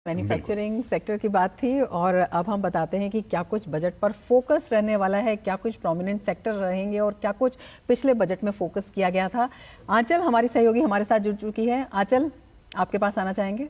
Manufacturing sector की बात थी और अब हम बताते हैं कि क्या कुछ बजट पर फोकस रहने वाला है, क्या कुछ प्रोमिनेंट सेक्टर रहेंगे और क्या कुछ पिछले बजट में फोकस किया गया था। आंचल हमारी सहयोगी हमारे साथ जुड़ चुकी है। आंचल, आपके पास आना चाहेंगे।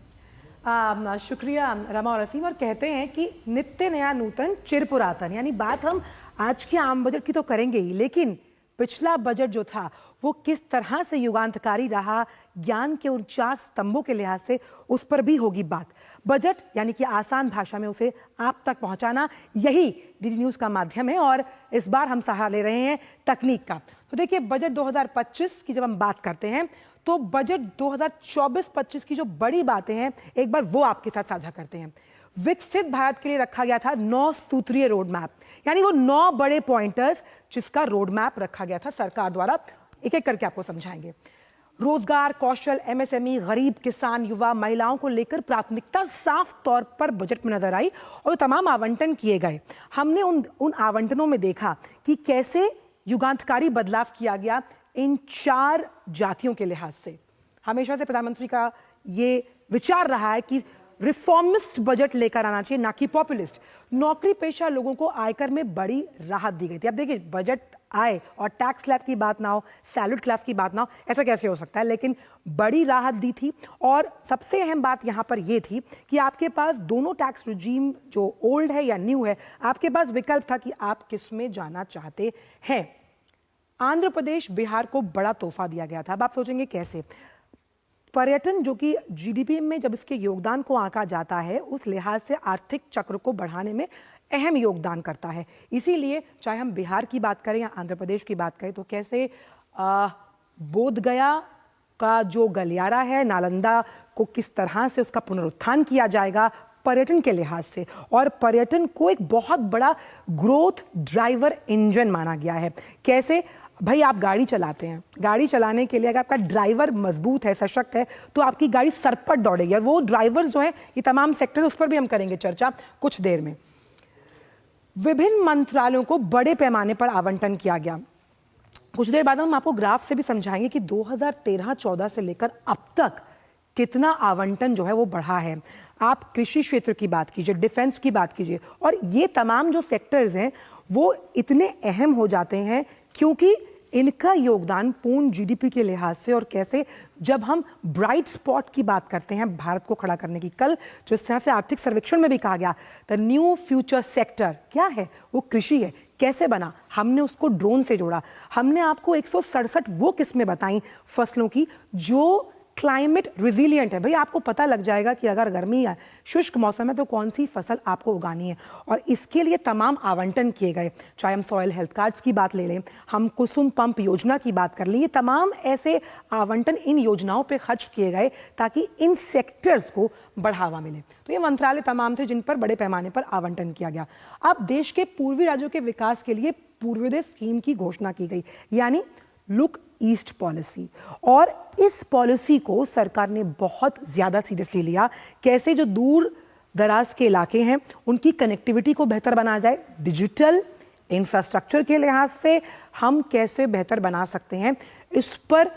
शुक्रिया रमा और असीम। और कहते हैं कि नित्य नया नूतन चिर पुरातन, यानी बात हम आज के आम बजट की तो करेंगे ही, लेकिन पिछला बजट जो था वो किस तरह से युगांतकारी रहा, ज्ञान के उन 4 स्तंभों के लिहाज से, उस पर भी होगी बात। बजट यानी कि आसान भाषा में उसे आप तक पहुंचाना, यही डीडी न्यूज का माध्यम है। और इस बार हम सहारा ले रहे हैं तकनीक का। तो देखिए, बजट 2025 की जब हम बात करते हैं तो बजट 2024-25 की जो बड़ी बातें हैं, एक बार वो आपके साथ साझा करते हैं। विकसित भारत के लिए रखा गया था 9 सूत्रीय रोड मैप, यानी वो 9 बड़े पॉइंटर्स जिसका रोड मैप रखा गया था सरकार द्वारा। एक एक करके आपको समझाएंगे। रोजगार, कौशल, एमएसएमई, गरीब किसान, युवा, महिलाओं को लेकर प्राथमिकता साफ तौर पर बजट में नजर आई और तमाम आवंटन किए गए। हमने उन आवंटनों में देखा कि कैसे युगांतकारी बदलाव किया गया इन 4 जातियों के लिहाज से। हमेशा से प्रधानमंत्री का ये विचार रहा है कि रिफॉर्मिस्ट बजट लेकर आना चाहिए, ना कि पॉपुलिस्ट। नौकरी पेशा लोगों को आयकर में बड़ी राहत दी गई थी। अब देखिए, बजट आए और टैक्स स्लैब की बात ना हो, सैलरी क्लास की बात ना हो, ऐसा कैसे हो सकता है? लेकिन बड़ी राहत दी थी। और सबसे अहम बात यहां पर यह थी कि आपके पास दोनों टैक्स रिजीम, जो ओल्ड है या न्यू है, आपके पास विकल्प था कि आप किस में जाना चाहते हैं। आंध्र प्रदेश, बिहार को बड़ा तोहफा दिया गया था। अब आप सोचेंगे कैसे? पर्यटन, जो कि जीडीपी में जब इसके योगदान को आंका जाता है, उस लिहाज से आर्थिक चक्र को बढ़ाने में अहम योगदान करता है। इसीलिए चाहे हम बिहार की बात करें या आंध्र प्रदेश की बात करें, तो कैसे बोधगया का जो गलियारा है, नालंदा को किस तरह से उसका पुनरुत्थान किया जाएगा पर्यटन के लिहाज से। और पर्यटन को एक बहुत बड़ा ग्रोथ ड्राइवर इंजन माना गया है। कैसे? भाई, आप गाड़ी चलाते हैं, गाड़ी चलाने के लिए अगर आपका ड्राइवर मजबूत है, सशक्त है, तो आपकी गाड़ी सरपट दौड़ेगी। और वो ड्राइवर्स जो हैं, ये तमाम सेक्टर, उस पर भी हम करेंगे चर्चा कुछ देर में। विभिन्न मंत्रालयों को बड़े पैमाने पर आवंटन किया गया। कुछ देर बाद हम आपको ग्राफ से भी समझाएंगे कि 2013-14 से लेकर अब तक कितना आवंटन जो है वो बढ़ा है। आप कृषि क्षेत्र की बात कीजिए, डिफेंस की बात कीजिए, और ये तमाम जो सेक्टर्स हैं वो इतने अहम हो जाते हैं क्योंकि इनका योगदान पूर्ण जीडीपी के लिहाज से, और कैसे जब हम ब्राइट स्पॉट की बात करते हैं भारत को खड़ा करने की, कल जिस तरह से आर्थिक सर्वेक्षण में भी कहा गया, द न्यू फ्यूचर सेक्टर क्या है? वो कृषि है। कैसे बना? हमने उसको ड्रोन से जोड़ा। हमने आपको 167 वो किस्में बताई फसलों की जो क्लाइमेट रिजिलियंट है। भाई, आपको पता लग जाएगा कि अगर गर्मी या शुष्क मौसम है तो कौन सी फसल आपको उगानी है। और इसके लिए तमाम आवंटन किए गए। चाहे हम सॉइल हेल्थ कार्ड्स की बात ले लें, हम कुसुम पंप योजना की बात कर लें, ये तमाम ऐसे आवंटन इन योजनाओं पे खर्च किए गए ताकि इन सेक्टर्स को बढ़ावा मिले। तो ये मंत्रालय तमाम थे जिन पर बड़े पैमाने पर आवंटन किया गया। अब देश के पूर्वी राज्यों के विकास के लिए पूर्वोदय स्कीम की घोषणा की गई, यानी लुक ईस्ट पॉलिसी। और इस पॉलिसी को सरकार ने बहुत ज्यादा सीरियसली लिया। कैसे जो दूर दराज के इलाके हैं उनकी कनेक्टिविटी को बेहतर बनाया जाए, डिजिटल इंफ्रास्ट्रक्चर के लिहाज से हम कैसे बेहतर बना सकते हैं, इस पर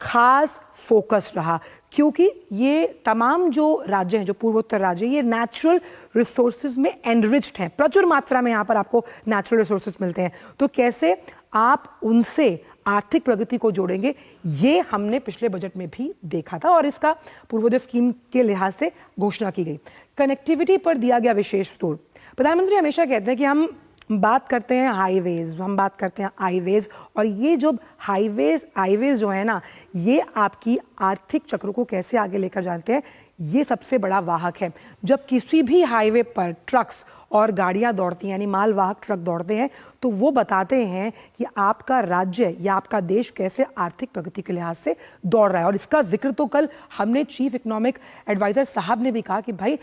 खास फोकस रहा। क्योंकि ये तमाम जो राज्य हैं, जो पूर्वोत्तर राज्य, ये नेचुरल रिसोर्सेज में एनरिच्ड हैं, प्रचुर मात्रा में यहाँ पर आपको नेचुरल रिसोर्सेज मिलते हैं। तो कैसे आप उनसे आर्थिक प्रगति को जोड़ेंगे, ये हमने पिछले बजट में भी देखा था और इसका पूर्वोदय स्कीम के लिहाज से घोषणा की गई। कनेक्टिविटी पर दिया गया विशेष जोर। प्रधानमंत्री हमेशा कहते हैं कि हम बात करते हैं हाईवेज, हम बात करते हैं हाईवेज, और ये जो हाईवेज जो है ना, ये आपकी आर्थिक चक्र को कैसे आगे लेकर जाते हैं, ये सबसे बड़ा वाहक है। जब किसी भी हाईवे पर ट्रक्स और गाड़ियां दौड़ती हैं, यानी मालवाहक ट्रक दौड़ते हैं, तो वो बताते हैं कि आपका राज्य या आपका देश कैसे आर्थिक प्रगति के लिहाज से दौड़ रहा है। और इसका जिक्र तो कल हमने चीफ इकोनॉमिक एडवाइजर साहब ने भी कहा कि भाई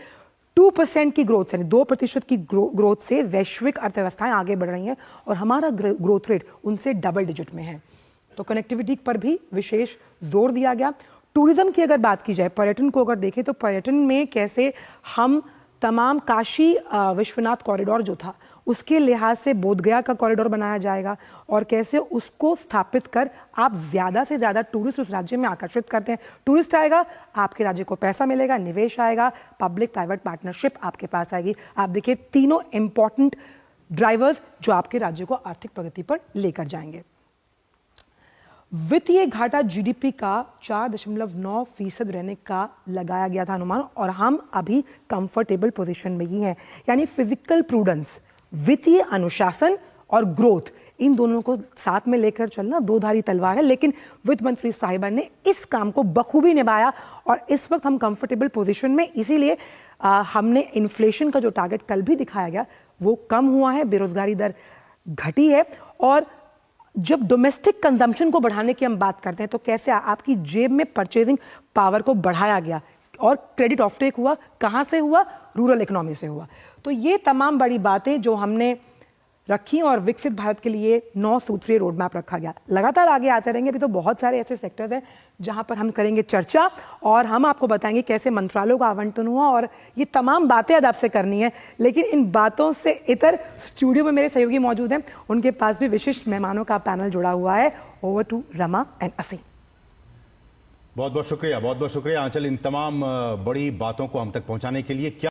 2% की ग्रोथ से, 2% की ग्रोथ से वैश्विक अर्थव्यवस्थाएं आगे बढ़ रही हैं और हमारा ग्रोथ रेट उनसे डबल डिजिट में है। तो कनेक्टिविटी पर भी विशेष जोर दिया गया। टूरिज्म की अगर बात की जाए, पर्यटन को अगर देखें, तो पर्यटन में कैसे हम तमाम काशी विश्वनाथ कॉरिडोर जो था उसके लिहाज से बोधगया का कॉरिडोर बनाया जाएगा और कैसे उसको स्थापित कर आप ज़्यादा से ज़्यादा टूरिस्ट उस राज्य में आकर्षित करते हैं। टूरिस्ट आएगा, आपके राज्य को पैसा मिलेगा, निवेश आएगा, पब्लिक प्राइवेट पार्टनरशिप आपके पास आएगी। आप देखिए तीनों इंपॉर्टेंट ड्राइवर्स जो आपके राज्य को आर्थिक प्रगति पर लेकर जाएंगे। वित्तीय घाटा जीडीपी का 4.9% रहने का लगाया गया था अनुमान और हम अभी कंफर्टेबल पोजीशन में ही हैं। यानी फिजिकल प्रूडेंस, वित्तीय अनुशासन और ग्रोथ, इन दोनों को साथ में लेकर चलना दो-धारी तलवार है, लेकिन वित्त मंत्री साहिबा ने इस काम को बखूबी निभाया और इस वक्त हम कंफर्टेबल पोजीशन में, इसीलिए हमने इन्फ्लेशन का जो टारगेट कल भी दिखाया गया वो कम हुआ है, बेरोजगारी दर घटी है। और जब डोमेस्टिक कंजम्पशन को बढ़ाने की हम बात करते हैं तो कैसे आपकी जेब में परचेजिंग पावर को बढ़ाया गया और क्रेडिट ऑफटेक हुआ, कहां से हुआ? रूरल इकोनॉमी से हुआ। तो ये तमाम बड़ी बातें जो हमने रखी और विकसित भारत के लिए 9 सूत्रीय रोड मैप रखा गया। लगातार आगे आते रहेंगे, अभी तो बहुत सारे ऐसे सेक्टर्स हैं जहां पर हम करेंगे चर्चा और हम आपको बताएंगे कैसे मंत्रालयों का आवंटन हुआ और ये तमाम बातें अब आपसे करनी है। लेकिन इन बातों से इतर स्टूडियो में मेरे सहयोगी मौजूद हैं, उनके पास भी विशिष्ट मेहमानों का पैनल जुड़ा हुआ है। ओवर टू रमा एंड असीम। बहुत बहुत शुक्रिया आंचल, इन तमाम बड़ी बातों को हम तक पहुंचाने के लिए। क्या